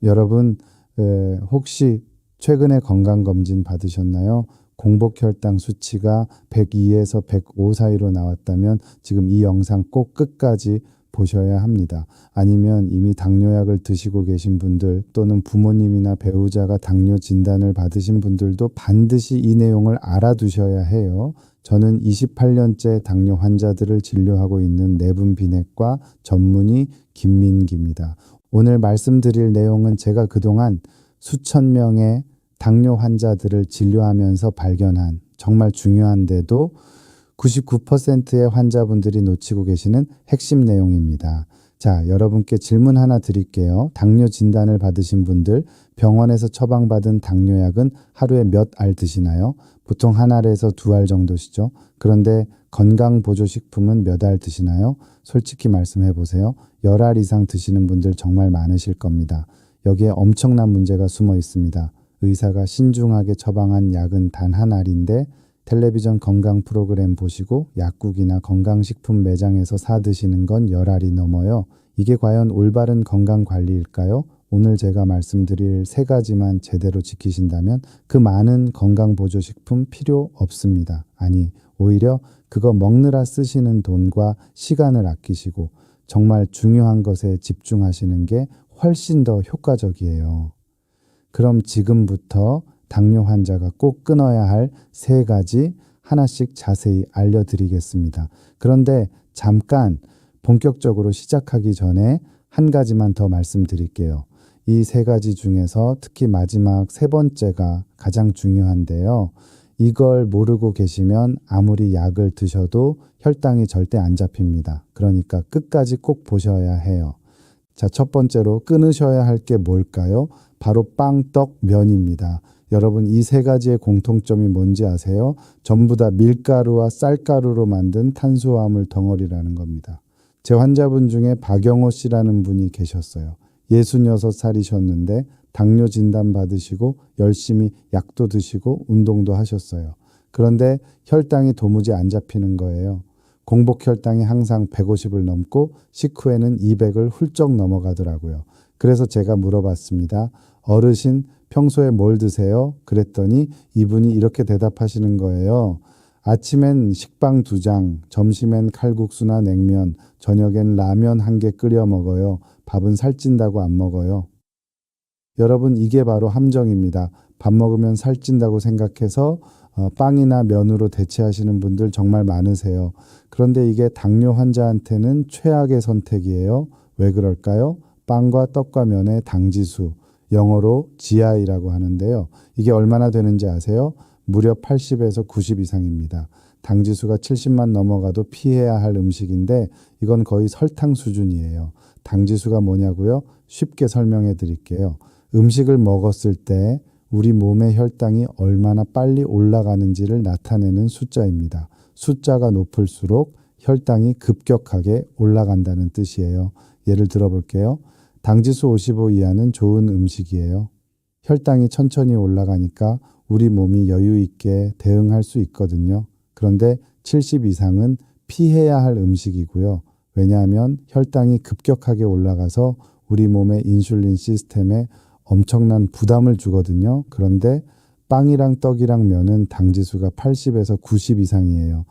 여러분, 혹시 최근에 건강검진 받으셨나요? 공복혈당 수치가 102에서 105 사이로 나왔다면 지금 이 영상 꼭 끝까지 보셔야 합니다. 아니면 이미 당뇨약을 드시고 계신 분들 또는 부모님이나 배우자가 당뇨 진단을 받으신 분들도 반드시 이 내용을 알아두셔야 해요. 저는 28년째 당뇨 환자들을 진료하고 있는 내분비내과 전문의 김민기입니다. 오늘 말씀드릴 내용은 제가 그동안 수천 명의 당뇨 환자들을 진료하면서 발견한 정말 중요한데도 99%의 환자분들이 놓치고 계시는 핵심 내용입니다. 자, 여러분께 질문 하나 드릴게요. 당뇨 진단을 받으신 분들, 병원에서 처방받은 당뇨약은 하루에 몇 알 드시나요? 보통 한 알에서 두 알 정도시죠. 그런데 건강보조식품은 몇 알 드시나요? 솔직히 말씀해 보세요. 10알 이상 드시는 분들 정말 많으실 겁니다. 여기에 엄청난 문제가 숨어 있습니다. 의사가 신중하게 처방한 약은 단 한 알인데 텔레비전 건강 프로그램 보시고 약국이나 건강식품 매장에서 사 드시는 건 10알이 넘어요. 이게 과연 올바른 건강관리일까요? 오늘 제가 말씀드릴 세 가지만 제대로 지키신다면 그 많은 건강보조식품 필요 없습니다. 아니, 오히려 그거 먹느라 쓰시는 돈과 시간을 아끼시고 정말 중요한 것에 집중하시는 게 훨씬 더 효과적이에요. 그럼 지금부터 당뇨 환자가 꼭 끊어야 할 세 가지 하나씩 자세히 알려드리겠습니다. 그런데 잠깐 본격적으로 시작하기 전에 한 가지만 더 말씀드릴게요. 이 세 가지 중에서 특히 마지막 세 번째가 가장 중요한데요. 이걸 모르고 계시면 아무리 약을 드셔도 혈당이 절대 안 잡힙니다. 그러니까 끝까지 꼭 보셔야 해요. 자, 첫 번째로 끊으셔야 할 게 뭘까요? 바로 빵, 떡, 면입니다. 여러분, 이 세 가지의 공통점이 뭔지 아세요? 전부 다 밀가루와 쌀가루로 만든 탄수화물 덩어리라는 겁니다. 제 환자분 중에 박영호 씨라는 분이 계셨어요. 66살이셨는데 당뇨 진단 받으시고 열심히 약도 드시고 운동도 하셨어요. 그런데 혈당이 도무지 안 잡히는 거예요. 공복 혈당이 항상 150을 넘고 식후에는 200을 훌쩍 넘어가더라고요. 그래서 제가 물어봤습니다. 어르신, 평소에 뭘 드세요? 그랬더니 이분이 이렇게 대답하시는 거예요. 아침엔 식빵 2장, 점심엔 칼국수나 냉면, 저녁엔 라면 1개 끓여 먹어요. 밥은 살찐다고 안 먹어요. 여러분, 이게 바로 함정입니다. 밥 먹으면 살찐다고 생각해서 빵이나 면으로 대체하시는 분들 정말 많으세요. 그런데 이게 당뇨 환자한테는 최악의 선택이에요. 왜 그럴까요? 빵과 떡과 면의 당지수, 영어로 GI라고 하는데요. 이게 얼마나 되는지 아세요? 무려 80에서 90 이상입니다. 당지수가 70만 넘어가도 피해야 할 음식인데 이건 거의 설탕 수준이에요. 당지수가 뭐냐고요? 쉽게 설명해 드릴게요. 음식을 먹었을 때 우리 몸의 혈당이 얼마나 빨리 올라가는지를 나타내는 숫자입니다. 숫자가 높을수록 혈당이 급격하게 올라간다는 뜻이에요. 예를 들어 볼게요. 당지수 55 이하는 좋은 음식이에요. 혈당이 천천히 올라가니까 우리 몸이 여유 있게 대응할 수 있거든요. 그런데 70 이상은 피해야 할 음식이고요. 왜냐하면 혈당이 급격하게 올라가서 우리 몸의 인슐린 시스템에 엄청난 부담을 주거든요. 그런데 빵이랑 떡이랑 면은 당지수가 80에서 90 이상이에요.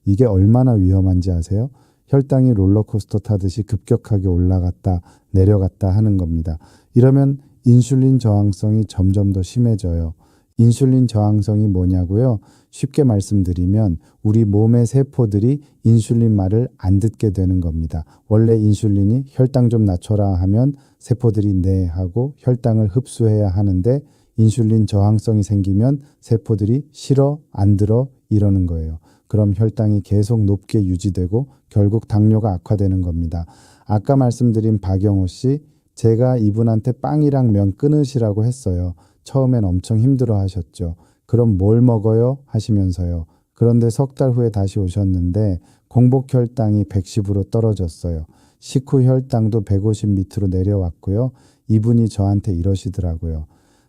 이게 얼마나 위험한지 아세요? 혈당이 롤러코스터 타듯이 급격하게 올라갔다 내려갔다 하는 겁니다. 이러면 인슐린 저항성이 점점 더 심해져요. 인슐린 저항성이 뭐냐고요? 쉽게 말씀드리면 우리 몸의 세포들이 인슐린 말을 안 듣게 되는 겁니다. 원래 인슐린이 혈당 좀 낮춰라 하면 세포들이 네 하고 혈당을 흡수해야 하는데 인슐린 저항성이 생기면 세포들이 싫어, 안 들어 이러는 거예요. 그럼 혈당이 계속 높게 유지되고 결국 당뇨가 악화되는 겁니다. 아까 말씀드린 박영호 씨, 제가 이분한테 빵이랑 면 끊으시라고 했어요. 처음엔 엄청 힘들어 하셨죠. 그럼 뭘 먹어요? 하시면서요. 그런데 석 달 후에 다시 오셨는데 공복 혈당이 110으로 떨어졌어요. 식후 혈당도 150 밑으로 내려왔고요. 이분이 저한테 이러시더라고요.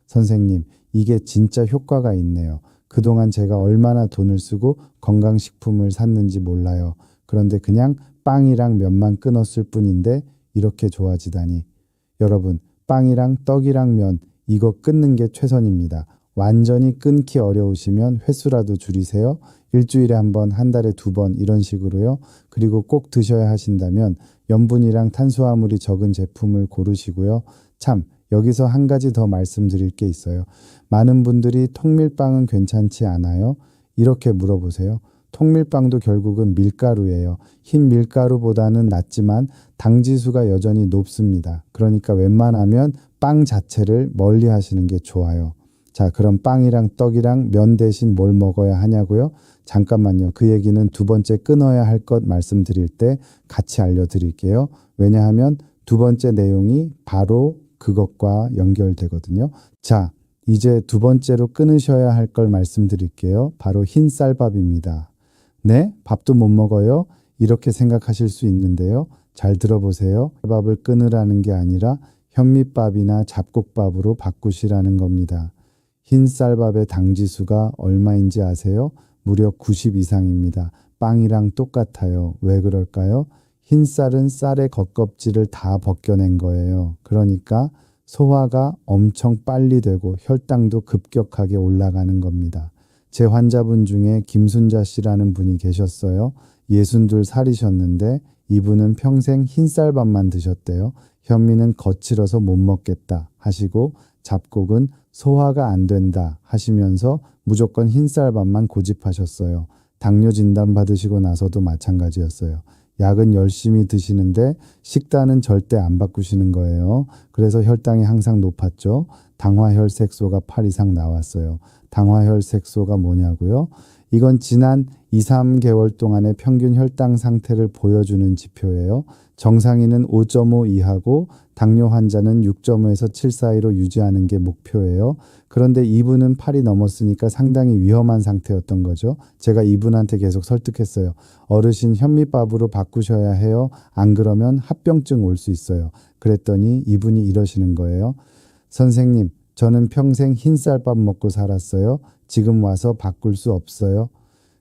선생님, 이게 진짜 효과가 있네요. 그동안 제가 얼마나 돈을 쓰고 건강식품을 샀는지 몰라요. 그런데 그냥 빵이랑 면만 끊었을 뿐인데 이렇게 좋아지다니. 여러분, 빵이랑 떡이랑 면 이거 끊는 게 최선입니다. 완전히 끊기 어려우시면 횟수라도 줄이세요. 일주일에 한 번, 한 달에 2번 이런 식으로요. 그리고 꼭 드셔야 하신다면 염분이랑 탄수화물이 적은 제품을 고르시고요. 참, 여기서 한 가지 더 말씀드릴 게 있어요. 많은 분들이 통밀빵은 괜찮지 않아요? 이렇게 물어보세요. 통밀빵도 결국은 밀가루예요. 흰 밀가루보다는 낫지만 당지수가 여전히 높습니다. 그러니까 웬만하면 빵 자체를 멀리 하시는 게 좋아요. 자, 그럼 빵이랑 떡이랑 면 대신 뭘 먹어야 하냐고요? 잠깐만요. 그 얘기는 두 번째 끊어야 할 것 말씀드릴 때 같이 알려드릴게요. 왜냐하면 두 번째 내용이 바로 그것과 연결되거든요. 자, 이제 두 번째로 끊으셔야 할 걸 말씀드릴게요. 바로 흰쌀밥입니다. 네? 밥도 못 먹어요? 이렇게 생각하실 수 있는데요. 잘 들어보세요. 밥을 끊으라는 게 아니라 현미밥이나 잡곡밥으로 바꾸시라는 겁니다. 흰쌀밥의 당지수가 얼마인지 아세요? 무려 90 이상입니다. 빵이랑 똑같아요. 왜 그럴까요? 흰쌀은 쌀의 겉껍질을 다 벗겨낸 거예요. 그러니까 소화가 엄청 빨리 되고 혈당도 급격하게 올라가는 겁니다. 제 환자분 중에 김순자 씨라는 분이 계셨어요. 62살이셨는데 이분은 평생 흰쌀밥만 드셨대요. 현미는 거칠어서 못 먹겠다 하시고 잡곡은 소화가 안 된다 하시면서 무조건 흰쌀밥만 고집하셨어요. 당뇨 진단 받으시고 나서도 마찬가지였어요. 약은 열심히 드시는데 식단은 절대 안 바꾸시는 거예요. 그래서 혈당이 항상 높았죠. 당화혈색소가 8 이상 나왔어요. 당화혈색소가 뭐냐고요? 이건 지난 2, 3개월 동안의 평균 혈당 상태를 보여주는 지표예요. 정상인은 5.5 이하고 당뇨 환자는 6.5에서 7 사이로 유지하는 게 목표예요. 그런데 이분은 8이 넘었으니까 상당히 위험한 상태였던 거죠. 제가 이분한테 계속 설득했어요. 어르신 현미밥으로 바꾸셔야 해요. 안 그러면 합병증 올 수 있어요. 그랬더니 이분이 이러시는 거예요. 선생님, 저는 평생 흰쌀밥 먹고 살았어요. 지금 와서 바꿀 수 없어요.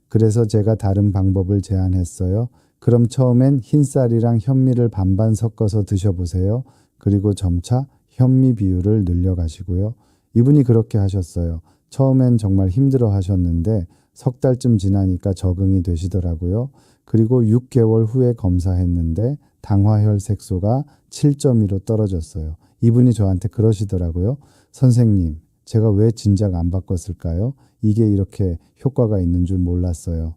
그래서 제가 다른 방법을 제안했어요. 그럼 처음엔 흰쌀이랑 현미를 반반 섞어서 드셔보세요. 그리고 점차 현미 비율을 늘려가시고요. 이분이 그렇게 하셨어요. 처음엔 정말 힘들어 하셨는데 석 달쯤 지나니까 적응이 되시더라고요. 그리고 6개월 후에 검사했는데 당화혈색소가 7.2로 떨어졌어요. 이분이 저한테 그러시더라고요. 선생님, 제가 왜 진작 안 바꿨을까요? 이게 이렇게 효과가 있는 줄 몰랐어요.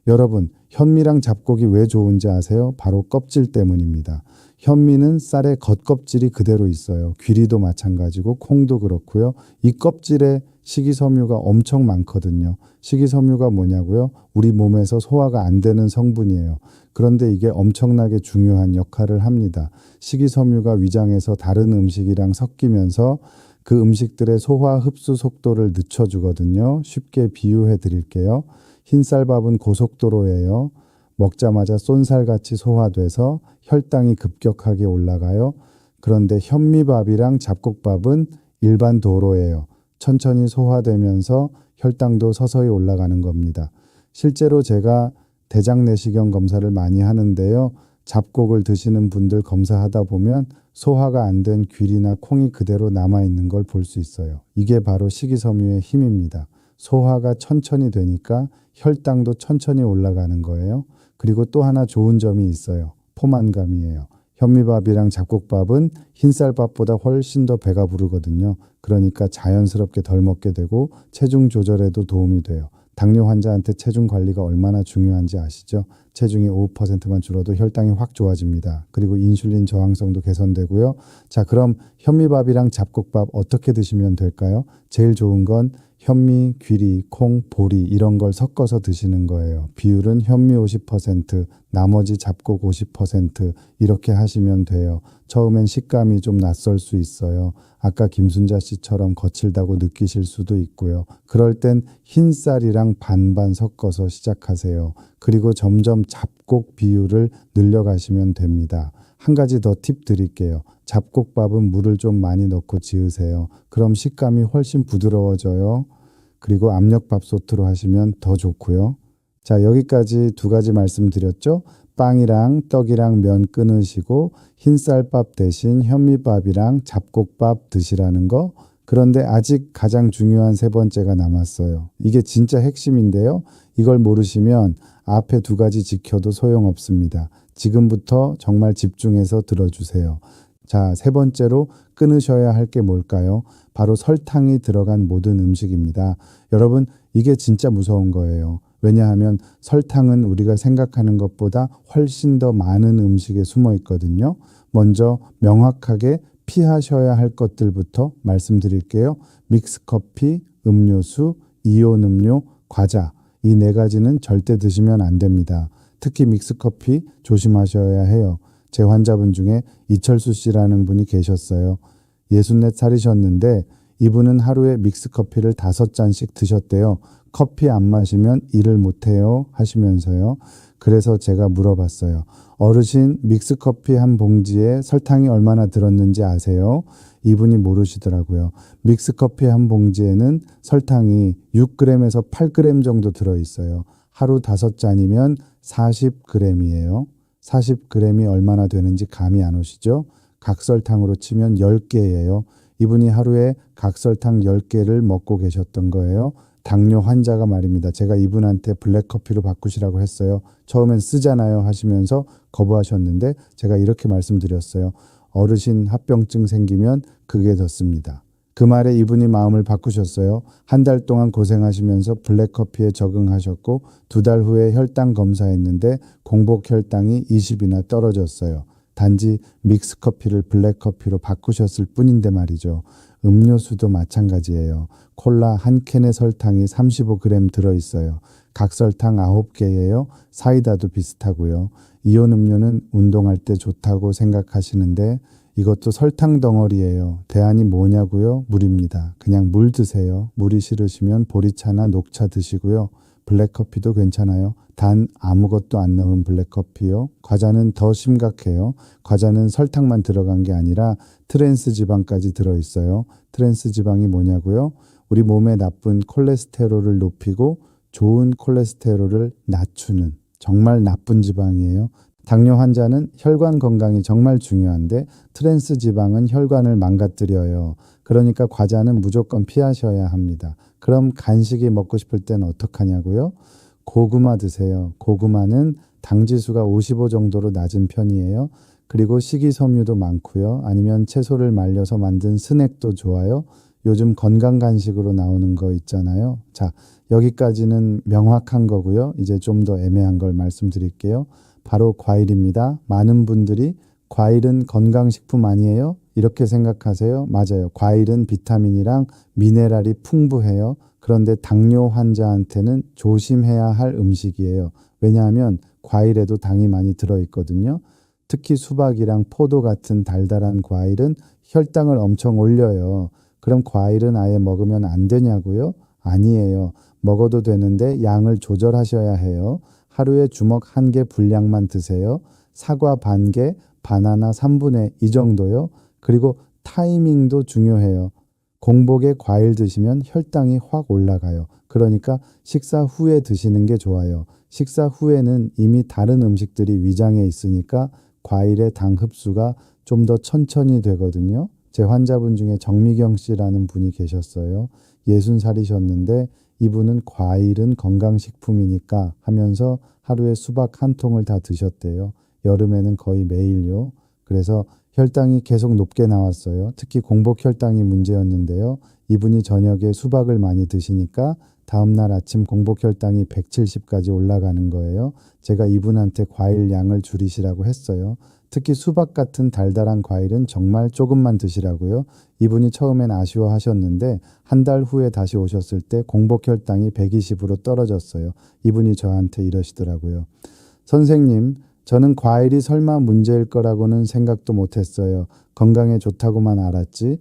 여러분, 현미랑 잡곡이 왜 좋은지 아세요? 바로 껍질 때문입니다. 현미는 쌀의 겉껍질이 그대로 있어요. 귀리도 마찬가지고 콩도 그렇고요. 이 껍질에 식이섬유가 엄청 많거든요. 식이섬유가 뭐냐고요? 우리 몸에서 소화가 안 되는 성분이에요. 그런데 이게 엄청나게 중요한 역할을 합니다. 식이섬유가 위장에서 다른 음식이랑 섞이면서 그 음식들의 소화 흡수 속도를 늦춰주거든요. 쉽게 비유해 드릴게요. 흰쌀밥은 고속도로예요. 먹자마자 쏜살같이 소화돼서 혈당이 급격하게 올라가요. 그런데 현미밥이랑 잡곡밥은 일반 도로예요. 천천히 소화되면서 혈당도 서서히 올라가는 겁니다. 실제로 제가 대장 내시경 검사를 많이 하는데요. 잡곡을 드시는 분들 검사하다 보면 소화가 안 된 귀리나 콩이 그대로 남아있는 걸 볼 수 있어요. 이게 바로 식이섬유의 힘입니다. 소화가 천천히 되니까 혈당도 천천히 올라가는 거예요. 그리고 또 하나 좋은 점이 있어요. 포만감이에요. 현미밥이랑 잡곡밥은 흰쌀밥보다 훨씬 더 배가 부르거든요. 그러니까 자연스럽게 덜 먹게 되고 체중 조절에도 도움이 돼요. 당뇨 환자한테 체중 관리가 얼마나 중요한지 아시죠? 체중이 5%만 줄어도 혈당이 확 좋아집니다. 그리고 인슐린 저항성도 개선되고요. 자, 그럼 현미밥이랑 잡곡밥 어떻게 드시면 될까요? 제일 좋은 건 현미, 귀리, 콩, 보리 이런 걸 섞어서 드시는 거예요. 비율은 현미 50%, 나머지 잡곡 50% 이렇게 하시면 돼요. 처음엔 식감이 좀 낯설 수 있어요. 아까 김순자 씨처럼 거칠다고 느끼실 수도 있고요. 그럴 땐 흰쌀이랑 반반 섞어서 시작하세요. 그리고 점점 잡곡 비율을 늘려가시면 됩니다. 한 가지 더 팁 드릴게요. 잡곡밥은 물을 좀 많이 넣고 지으세요. 그럼 식감이 훨씬 부드러워져요. 그리고 압력밥솥으로 하시면 더 좋고요. 자, 여기까지 두 가지 말씀드렸죠. 빵이랑 떡이랑 면 끊으시고 흰쌀밥 대신 현미밥이랑 잡곡밥 드시라는 거. 그런데 아직 가장 중요한 세 번째가 남았어요. 이게 진짜 핵심인데요. 이걸 모르시면 앞에 두 가지 지켜도 소용없습니다. 지금부터 정말 집중해서 들어주세요. 자, 세 번째로 끊으셔야 할 게 뭘까요? 바로 설탕이 들어간 모든 음식입니다. 여러분, 이게 진짜 무서운 거예요. 왜냐하면 설탕은 우리가 생각하는 것보다 훨씬 더 많은 음식에 숨어 있거든요. 먼저 명확하게 피하셔야 할 것들부터 말씀드릴게요. 믹스커피, 음료수, 이온 음료, 과자. 이 네 가지는 절대 드시면 안 됩니다. 특히 믹스커피 조심하셔야 해요. 제 환자분 중에 이철수 씨라는 분이 계셨어요. 64살이셨는데 이분은 하루에 믹스커피를 5잔씩 드셨대요. 커피 안 마시면 일을 못해요 하시면서요. 그래서 제가 물어봤어요. 어르신, 믹스커피 한 봉지에 설탕이 얼마나 들었는지 아세요? 이분이 모르시더라고요. 믹스커피 한 봉지에는 설탕이 6g에서 8g 정도 들어있어요. 하루 5잔이면 40g이에요. 40g이 얼마나 되는지 감이 안 오시죠? 각설탕으로 치면 10개예요. 이분이 하루에 각설탕 10개를 먹고 계셨던 거예요. 당뇨 환자가 말입니다. 제가 이분한테 블랙커피로 바꾸시라고 했어요. 처음엔 쓰잖아요 하시면서 거부하셨는데 제가 이렇게 말씀드렸어요. 어르신 합병증 생기면 그게 더 씁니다. 그 말에 이분이 마음을 바꾸셨어요. 한 달 동안 고생하시면서 블랙커피에 적응하셨고 2달 후에 혈당 검사했는데 공복 혈당이 20이나 떨어졌어요. 단지 믹스커피를 블랙커피로 바꾸셨을 뿐인데 말이죠. 음료수도 마찬가지예요. 콜라 한 캔의 설탕이 35g 들어있어요. 각설탕 9개예요. 사이다도 비슷하고요. 이온 음료는 운동할 때 좋다고 생각하시는데 이것도 설탕 덩어리예요. 대안이 뭐냐고요? 물입니다. 그냥 물 드세요. 물이 싫으시면 보리차나 녹차 드시고요. 블랙커피도 괜찮아요. 단 아무것도 안 넣은 블랙커피요. 과자는 더 심각해요. 과자는 설탕만 들어간 게 아니라 트랜스 지방까지 들어있어요. 트랜스 지방이 뭐냐고요? 우리 몸에 나쁜 콜레스테롤을 높이고 좋은 콜레스테롤을 낮추는 정말 나쁜 지방이에요. 당뇨 환자는 혈관 건강이 정말 중요한데 트랜스 지방은 혈관을 망가뜨려요. 그러니까 과자는 무조건 피하셔야 합니다. 그럼 간식이 먹고 싶을 땐 어떡하냐고요? 고구마 드세요. 고구마는 당지수가 55 정도로 낮은 편이에요. 그리고 식이섬유도 많고요. 아니면 채소를 말려서 만든 스낵도 좋아요. 요즘 건강 간식으로 나오는 거 있잖아요. 자, 여기까지는 명확한 거고요. 이제 좀 더 애매한 걸 말씀드릴게요. 바로 과일입니다. 많은 분들이 과일은 건강식품 아니에요? 이렇게 생각하세요. 맞아요. 과일은 비타민이랑 미네랄이 풍부해요. 그런데 당뇨 환자한테는 조심해야 할 음식이에요. 왜냐하면 과일에도 당이 많이 들어있거든요. 특히 수박이랑 포도 같은 달달한 과일은 혈당을 엄청 올려요. 그럼 과일은 아예 먹으면 안 되냐고요? 아니에요. 먹어도 되는데 양을 조절하셔야 해요. 하루에 주먹 1개 분량만 드세요. 사과 반 개, 바나나 3분의 2 정도요. 그리고 타이밍도 중요해요. 공복에 과일 드시면 혈당이 확 올라가요. 그러니까 식사 후에 드시는 게 좋아요. 식사 후에는 이미 다른 음식들이 위장에 있으니까 과일의 당 흡수가 좀 더 천천히 되거든요. 제 환자분 중에 정미경 씨라는 분이 계셨어요. 60살이셨는데 이분은 과일은 건강식품이니까 하면서 하루에 수박 1통을 다 드셨대요. 여름에는 거의 매일요. 그래서 혈당이 계속 높게 나왔어요. 특히 공복 혈당이 문제였는데요. 이분이 저녁에 수박을 많이 드시니까 다음날 아침 공복 혈당이 170까지 올라가는 거예요. 제가 이분한테 과일 양을 줄이시라고 했어요. 특히 수박 같은 달달한 과일은 정말 조금만 드시라고요. 이분이 처음엔 아쉬워하셨는데 한 달 후에 다시 오셨을 때 공복 혈당이 120으로 떨어졌어요. 이분이 저한테 이러시더라고요. 선생님, 저는 과일이 설마 문제일 거라고는 생각도 못했어요. 건강에 좋다고만 알았지.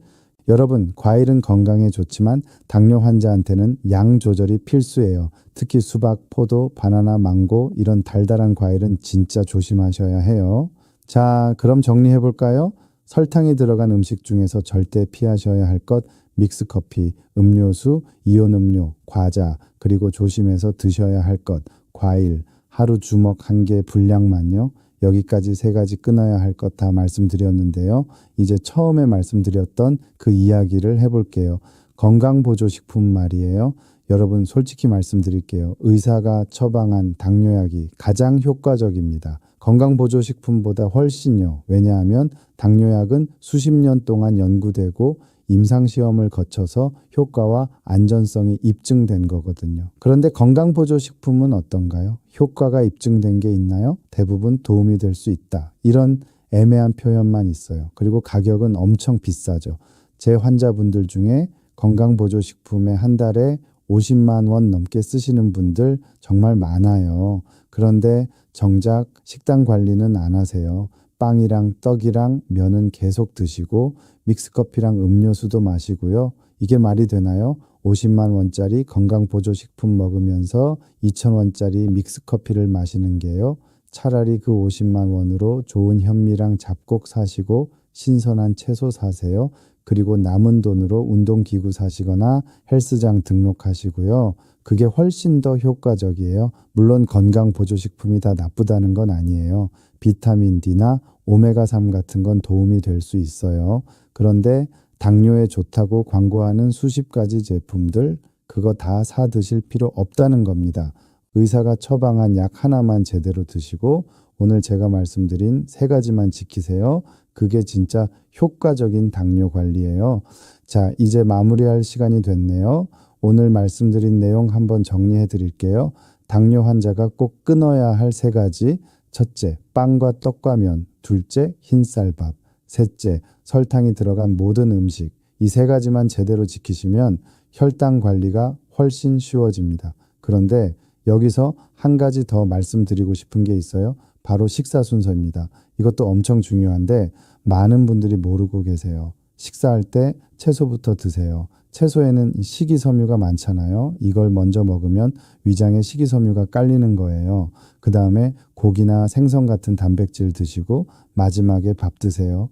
여러분, 과일은 건강에 좋지만 당뇨 환자한테는 양 조절이 필수예요. 특히 수박, 포도, 바나나, 망고 이런 달달한 과일은 진짜 조심하셔야 해요. 자, 그럼 정리해 볼까요? 설탕이 들어간 음식 중에서 절대 피하셔야 할 것, 믹스커피, 음료수, 이온 음료, 과자, 그리고 조심해서 드셔야 할 것, 과일, 하루 주먹 한 개 분량만요. 여기까지 세 가지 끊어야 할 것 다 말씀드렸는데요. 이제 처음에 말씀드렸던 그 이야기를 해볼게요. 건강보조식품 말이에요. 여러분 솔직히 말씀드릴게요. 의사가 처방한 당뇨약이 가장 효과적입니다. 건강보조식품보다 훨씬요. 왜냐하면 당뇨약은 수십 년 동안 연구되고 임상시험을 거쳐서 효과와 안전성이 입증된 거거든요. 그런데 건강보조식품은 어떤가요? 효과가 입증된 게 있나요? 대부분 도움이 될 수 있다. 이런 애매한 표현만 있어요. 그리고 가격은 엄청 비싸죠. 제 환자분들 중에 건강보조식품에 한 달에 50만 원 넘게 쓰시는 분들 정말 많아요. 그런데 정작 식단 관리는 안 하세요. 빵이랑 떡이랑 면은 계속 드시고 믹스커피랑 음료수도 마시고요. 이게 말이 되나요? 50만 원짜리 건강보조식품 먹으면서 2,000원짜리 믹스커피를 마시는 게요. 차라리 그 50만 원으로 좋은 현미랑 잡곡 사시고 신선한 채소 사세요. 그리고 남은 돈으로 운동기구 사시거나 헬스장 등록하시고요. 그게 훨씬 더 효과적이에요. 물론 건강보조식품이 다 나쁘다는 건 아니에요. 비타민 D나 오메가3 같은 건 도움이 될 수 있어요. 그런데 당뇨에 좋다고 광고하는 수십 가지 제품들 그거 다 사 드실 필요 없다는 겁니다. 의사가 처방한 약 하나만 제대로 드시고 오늘 제가 말씀드린 세 가지만 지키세요. 그게 진짜 효과적인 당뇨 관리예요. 자, 이제 마무리할 시간이 됐네요. 오늘 말씀드린 내용 한번 정리해 드릴게요. 당뇨 환자가 꼭 끊어야 할 세 가지. 첫째, 빵과 떡과 면. 둘째, 흰쌀밥. 셋째, 설탕이 들어간 모든 음식. 이 세 가지만 제대로 지키시면 혈당 관리가 훨씬 쉬워집니다. 그런데 여기서 한 가지 더 말씀드리고 싶은 게 있어요. 바로 식사 순서입니다. 이것도 엄청 중요한데 많은 분들이 모르고 계세요. 식사할 때 채소부터 드세요. 채소에는 식이섬유가 많잖아요. 이걸 먼저 먹으면 위장에 식이섬유가 깔리는 거예요. 그 다음에 고기나 생선 같은 단백질 드시고 마지막에 밥 드세요.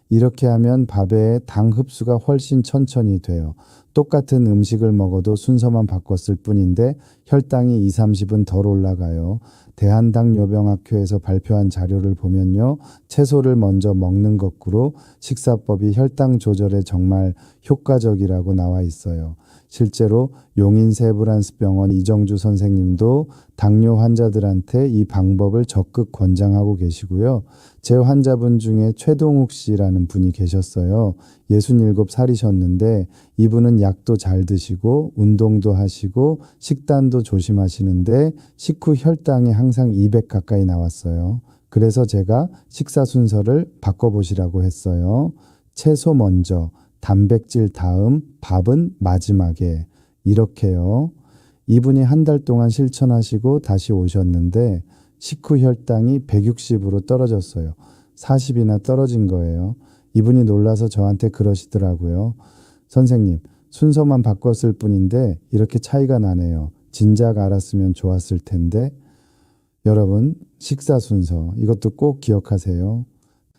이렇게 하면 밥의 당 흡수가 훨씬 천천히 돼요. 똑같은 음식을 먹어도 순서만 바꿨을 뿐인데 혈당이 20, 30은 덜 올라가요. 대한당뇨병학회에서 발표한 자료를 보면요. 채소를 먼저 먹는 거꾸로 식사법이 혈당 조절에 정말 효과적이라고 나와 있어요. 실제로 용인 세브란스병원 이정주 선생님도 당뇨 환자들한테 이 방법을 적극 권장하고 계시고요. 제 환자분 중에 최동욱 씨라는 분이 계셨어요. 67살이셨는데 이분은 약도 잘 드시고 운동도 하시고 식단도 조심하시는데 식후 혈당이 항상 200 가까이 나왔어요. 그래서 제가 식사 순서를 바꿔보시라고 했어요. 채소 먼저, 단백질 다음, 밥은 마지막에. 이렇게요. 이분이 한 달 동안 실천하시고 다시 오셨는데 식후 혈당이 160으로 떨어졌어요. 40이나 떨어진 거예요. 이분이 놀라서 저한테 그러시더라고요. 선생님, 순서만 바꿨을 뿐인데 이렇게 차이가 나네요. 진작 알았으면 좋았을 텐데. 여러분, 식사 순서 이것도 꼭 기억하세요.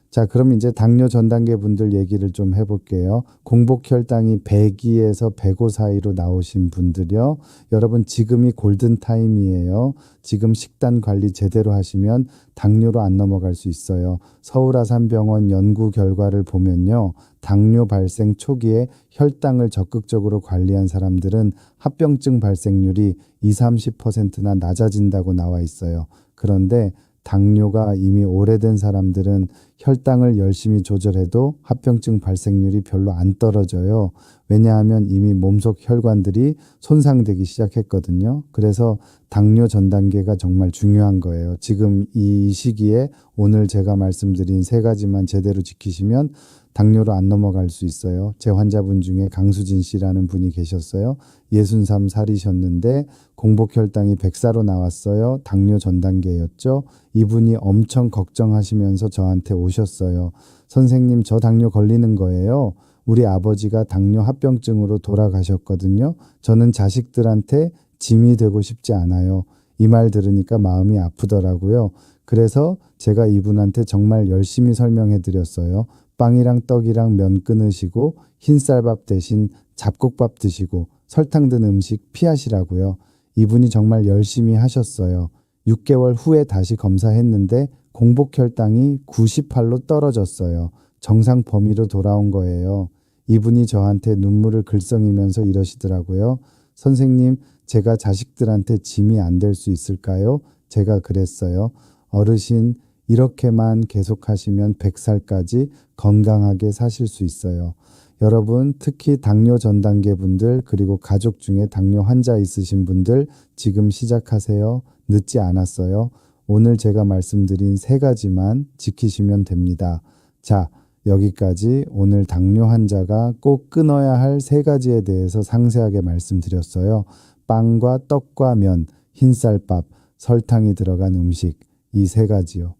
자, 그럼 이제 당뇨 전 단계 분들 얘기를 좀 해볼게요. 공복 혈당이 102에서 105 사이로 나오신 분들이요. 여러분 지금이 골든 타임이에요. 지금 식단 관리 제대로 하시면 당뇨로 안 넘어갈 수 있어요. 서울아산병원 연구 결과를 보면요. 당뇨 발생 초기에 혈당을 적극적으로 관리한 사람들은 합병증 발생률이 20, 30%나 낮아진다고 나와 있어요. 그런데 당뇨가 이미 오래된 사람들은 혈당을 열심히 조절해도 합병증 발생률이 별로 안 떨어져요. 왜냐하면 이미 몸속 혈관들이 손상되기 시작했거든요. 그래서 당뇨 전 단계가 정말 중요한 거예요. 지금 이 시기에 오늘 제가 말씀드린 세 가지만 제대로 지키시면 당뇨로 안 넘어갈 수 있어요. 제 환자분 중에 강수진 씨라는 분이 계셨어요. 63살이셨는데 공복 혈당이 104로 나왔어요. 당뇨 전 단계였죠. 이분이 엄청 걱정하시면서 저한테 오셨어요. 선생님, 저 당뇨 걸리는 거예요. 우리 아버지가 당뇨 합병증으로 돌아가셨거든요. 저는 자식들한테 짐이 되고 싶지 않아요. 이 말 들으니까 마음이 아프더라고요. 그래서 제가 이분한테 정말 열심히 설명해 드렸어요. 빵이랑 떡이랑 면 끊으시고 흰쌀밥 대신 잡곡밥 드시고 설탕 든 음식 피하시라고요. 이분이 정말 열심히 하셨어요. 6개월 후에 다시 검사했는데 공복 혈당이 98로 떨어졌어요. 정상 범위로 돌아온 거예요. 이분이 저한테 눈물을 글썽이면서 이러시더라고요. 선생님, 제가 자식들한테 짐이 안 될 수 있을까요? 제가 그랬어요. 어르신, 이렇게만 계속하시면 100살까지 건강하게 사실 수 있어요. 여러분, 특히 당뇨 전 단계 분들, 그리고 가족 중에 당뇨 환자 있으신 분들 지금 시작하세요. 늦지 않았어요. 오늘 제가 말씀드린 3가지만 지키시면 됩니다. 자, 여기까지 오늘 당뇨 환자가 꼭 끊어야 할 3가지에 대해서 상세하게 말씀드렸어요. 빵과 떡과 면, 흰쌀밥, 설탕이 들어간 음식, 이 3가지요.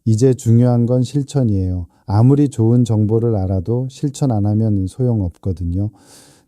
이제 중요한 건 실천이에요. 아무리 좋은 정보를 알아도 실천 안 하면 소용없거든요.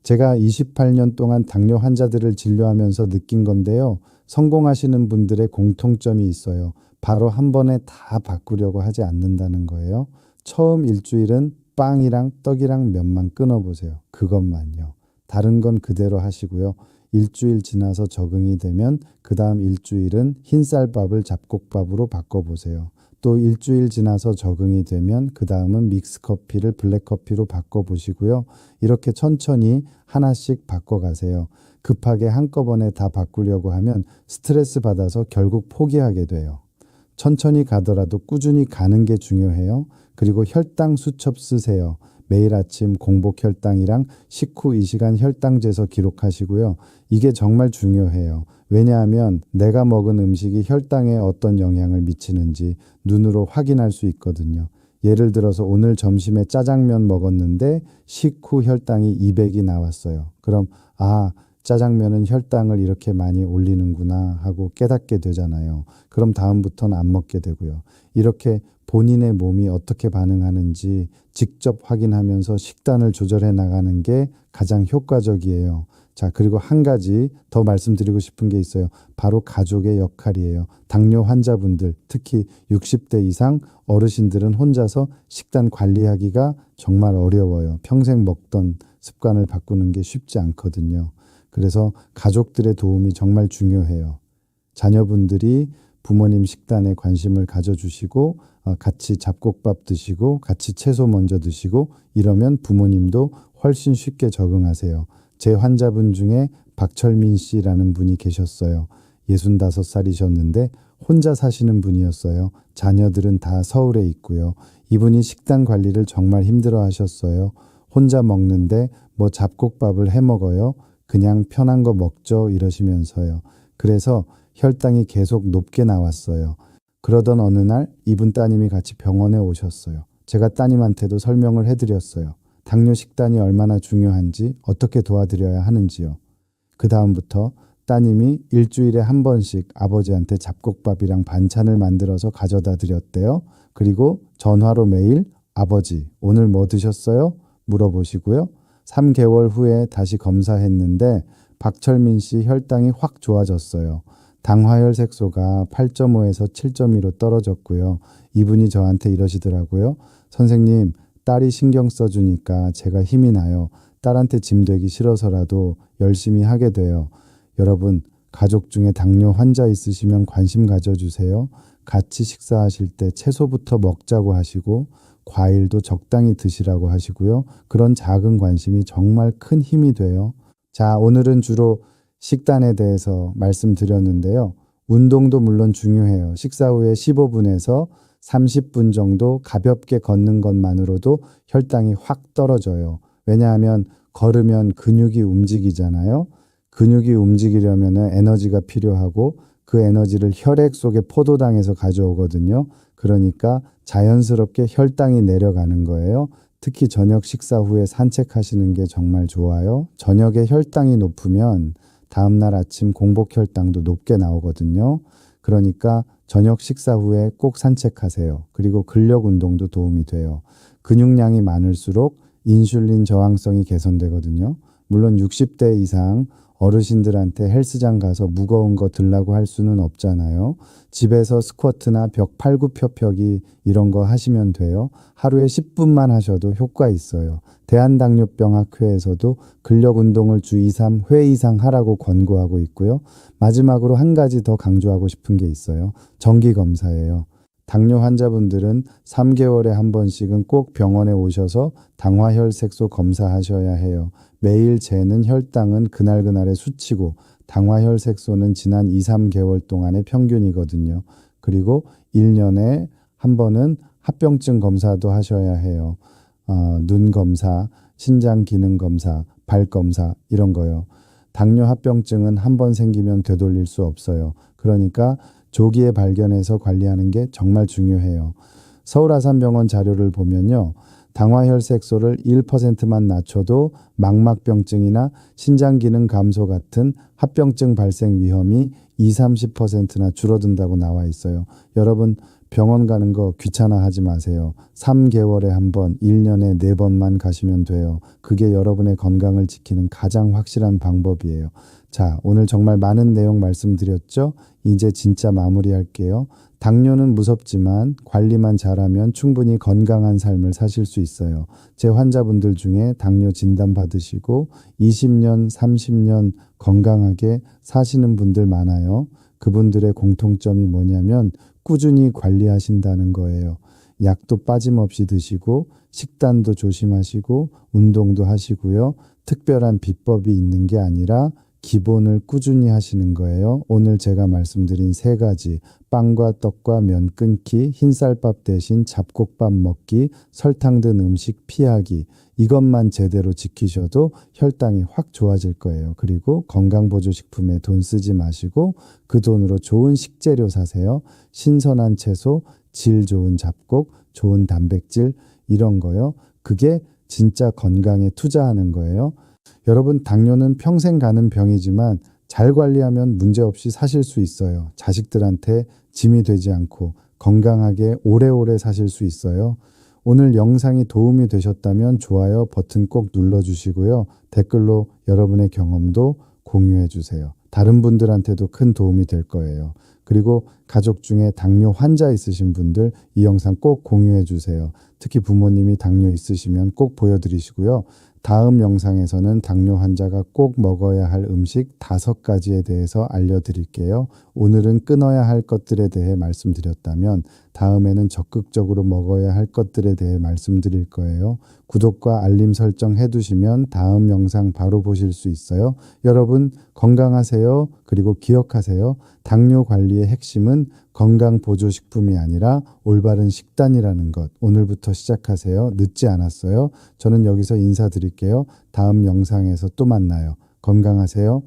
제가 28년 동안 당뇨 환자들을 진료하면서 느낀 건데요. 성공하시는 분들의 공통점이 있어요. 바로 한 번에 다 바꾸려고 하지 않는다는 거예요. 처음 일주일은 빵이랑 떡이랑 면만 끊어보세요. 그것만요. 다른 건 그대로 하시고요. 일주일 지나서 적응이 되면 그 다음 일주일은 흰쌀밥을 잡곡밥으로 바꿔보세요. 또 일주일 지나서 적응이 되면 그 다음은 믹스커피를 블랙커피로 바꿔보시고요. 이렇게 천천히 하나씩 바꿔가세요. 급하게 한꺼번에 다 바꾸려고 하면 스트레스 받아서 결국 포기하게 돼요. 천천히 가더라도 꾸준히 가는 게 중요해요. 그리고 혈당 수첩 쓰세요. 매일 아침 공복 혈당이랑 식후 2시간 혈당 재서 기록하시고요. 이게 정말 중요해요. 왜냐하면 내가 먹은 음식이 혈당에 어떤 영향을 미치는지 눈으로 확인할 수 있거든요. 예를 들어서 오늘 점심에 짜장면 먹었는데 식후 혈당이 200이 나왔어요. 그럼 짜장면은 혈당을 이렇게 많이 올리는구나 하고 깨닫게 되잖아요. 그럼 다음부터는 안 먹게 되고요. 이렇게 본인의 몸이 어떻게 반응하는지 직접 확인하면서 식단을 조절해 나가는 게 가장 효과적이에요. 자, 그리고 한 가지 더 말씀드리고 싶은 게 있어요. 바로 가족의 역할이에요. 당뇨 환자분들, 특히 60대 이상 어르신들은 혼자서 식단 관리하기가 정말 어려워요. 평생 먹던 습관을 바꾸는 게 쉽지 않거든요. 그래서 가족들의 도움이 정말 중요해요. 자녀분들이 부모님 식단에 관심을 가져주시고 같이 잡곡밥 드시고 같이 채소 먼저 드시고 이러면 부모님도 훨씬 쉽게 적응하세요. 제 환자분 중에 박철민 씨라는 분이 계셨어요. 65살이셨는데 혼자 사시는 분이었어요. 자녀들은 다 서울에 있고요. 이분이 식단 관리를 정말 힘들어 하셨어요. 혼자 먹는데 뭐 잡곡밥을 해 먹어요. 그냥 편한 거 먹죠 이러시면서요. 그래서 혈당이 계속 높게 나왔어요. 그러던 어느 날 이분 따님이 같이 병원에 오셨어요. 제가 따님한테도 설명을 해드렸어요. 당뇨 식단이 얼마나 중요한지 어떻게 도와드려야 하는지요. 그 다음부터 따님이 일주일에 한 번씩 아버지한테 잡곡밥이랑 반찬을 만들어서 가져다 드렸대요. 그리고 전화로 매일 아버지 오늘 뭐 드셨어요? 물어보시고요. 3개월 후에 다시 검사했는데 박철민 씨 혈당이 확 좋아졌어요. 당화혈색소가 8.5에서 7.2로 떨어졌고요. 이분이 저한테 이러시더라고요. 선생님, 딸이 신경 써주니까 제가 힘이 나요. 딸한테 짐 되기 싫어서라도 열심히 하게 돼요. 여러분, 가족 중에 당뇨 환자 있으시면 관심 가져주세요. 같이 식사하실 때 채소부터 먹자고 하시고 과일도 적당히 드시라고 하시고요. 그런 작은 관심이 정말 큰 힘이 돼요. 자, 오늘은 주로 식단에 대해서 말씀드렸는데요. 운동도 물론 중요해요. 식사 후에 15분에서 30분 정도 가볍게 걷는 것만으로도 혈당이 확 떨어져요. 왜냐하면 걸으면 근육이 움직이잖아요. 근육이 움직이려면 에너지가 필요하고 그 에너지를 혈액 속에 포도당에서 가져오거든요. 그러니까 자연스럽게 혈당이 내려가는 거예요. 특히 저녁 식사 후에 산책하시는 게 정말 좋아요. 저녁에 혈당이 높으면 다음날 아침 공복 혈당도 높게 나오거든요. 그러니까 저녁 식사 후에 꼭 산책하세요. 그리고 근력 운동도 도움이 돼요. 근육량이 많을수록 인슐린 저항성이 개선되거든요. 물론 60대 이상 어르신들한테 헬스장 가서 무거운 거 들라고 할 수는 없잖아요. 집에서 스쿼트나 벽 팔굽혀펴기 이런 거 하시면 돼요. 하루에 10분만 하셔도 효과 있어요. 대한당뇨병학회에서도 근력 운동을 주 2, 3회 이상 하라고 권고하고 있고요. 마지막으로 한 가지 더 강조하고 싶은 게 있어요. 정기 검사예요. 당뇨 환자분들은 3개월에 한 번씩은 꼭 병원에 오셔서 당화혈색소 검사하셔야 해요. 매일 재는 혈당은 그날그날의 수치고 당화혈색소는 지난 2, 3개월 동안의 평균이거든요. 그리고 1년에 한 번은 합병증 검사도 하셔야 해요. 눈 검사, 신장 기능 검사, 발 검사 이런 거요. 당뇨 합병증은 한 번 생기면 되돌릴 수 없어요. 그러니까 조기에 발견해서 관리하는 게 정말 중요해요. 서울아산병원 자료를 보면요. 당화혈색소를 1%만 낮춰도 망막병증이나 신장기능 감소 같은 합병증 발생 위험이 20-30%나 줄어든다고 나와 있어요. 여러분 병원 가는 거 귀찮아하지 마세요. 3개월에 한 번, 1년에 4번만 가시면 돼요. 그게 여러분의 건강을 지키는 가장 확실한 방법이에요. 자, 오늘 정말 많은 내용 말씀드렸죠? 이제 진짜 마무리할게요. 당뇨는 무섭지만 관리만 잘하면 충분히 건강한 삶을 사실 수 있어요. 제 환자분들 중에 당뇨 진단 받으시고 20년, 30년 건강하게 사시는 분들 많아요. 그분들의 공통점이 뭐냐면 꾸준히 관리하신다는 거예요. 약도 빠짐없이 드시고 식단도 조심하시고 운동도 하시고요. 특별한 비법이 있는 게 아니라 기본을 꾸준히 하시는 거예요. 오늘 제가 말씀드린 3가지, 빵과 떡과 면 끊기, 흰쌀밥 대신 잡곡밥 먹기, 설탕 든 음식 피하기, 이것만 제대로 지키셔도 혈당이 확 좋아질 거예요. 그리고 건강보조식품에 돈 쓰지 마시고 그 돈으로 좋은 식재료 사세요. 신선한 채소, 질 좋은 잡곡, 좋은 단백질 이런 거요. 그게 진짜 건강에 투자하는 거예요. 여러분 당뇨는 평생 가는 병이지만 잘 관리하면 문제없이 사실 수 있어요. 자식들한테 짐이 되지 않고 건강하게 오래오래 사실 수 있어요. 오늘 영상이 도움이 되셨다면 좋아요 버튼 꼭 눌러주시고요. 댓글로 여러분의 경험도 공유해 주세요. 다른 분들한테도 큰 도움이 될 거예요. 그리고 가족 중에 당뇨 환자 있으신 분들 이 영상 꼭 공유해 주세요. 특히 부모님이 당뇨 있으시면 꼭 보여드리시고요. 다음 영상에서는 당뇨 환자가 꼭 먹어야 할 음식 5가지에 대해서 알려드릴게요. 오늘은 끊어야 할 것들에 대해 말씀드렸다면 다음에는 적극적으로 먹어야 할 것들에 대해 말씀드릴 거예요. 구독과 알림 설정 해두시면 다음 영상 바로 보실 수 있어요. 여러분 건강하세요. 그리고 기억하세요. 당뇨 관리의 핵심은 건강보조식품이 아니라 올바른 식단이라는 것. 오늘부터 시작하세요. 늦지 않았어요. 저는 여기서 인사드릴게요. 다음 영상에서 또 만나요. 건강하세요.